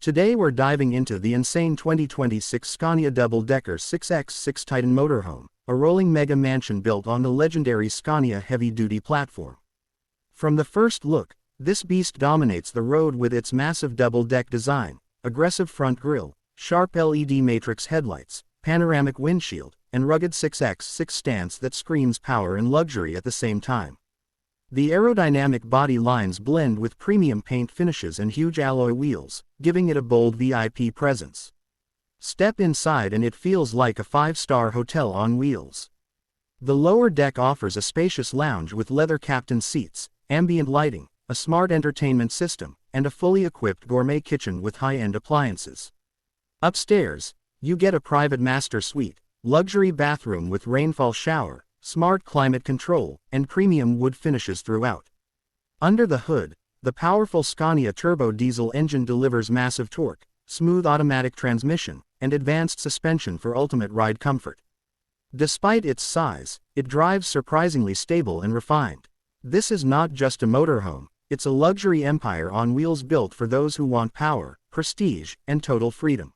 Today we're diving into the insane 2026 Scania Double Decker 6x6 TITAN Motorhome, a rolling mega mansion built on the legendary Scania heavy-duty platform. From the first look, this beast dominates the road with its massive double-deck design, aggressive front grille, sharp LED matrix headlights, panoramic windshield, and rugged 6x6 stance that screams power and luxury at the same time. The aerodynamic body lines blend with premium paint finishes and huge alloy wheels, giving it a bold VIP presence. Step inside and it feels like a five-star hotel on wheels. The lower deck offers a spacious lounge with leather captain seats, ambient lighting, a smart entertainment system, and a fully equipped gourmet kitchen with high-end appliances. Upstairs, you get a private master suite, luxury bathroom with rainfall shower, smart climate control, and premium wood finishes throughout. Under the hood, the powerful Scania turbo diesel engine delivers massive torque, smooth automatic transmission, and advanced suspension for ultimate ride comfort. Despite its size, it drives surprisingly stable and refined. This is not just a motorhome, it's a luxury empire on wheels built for those who want power, prestige, and total freedom.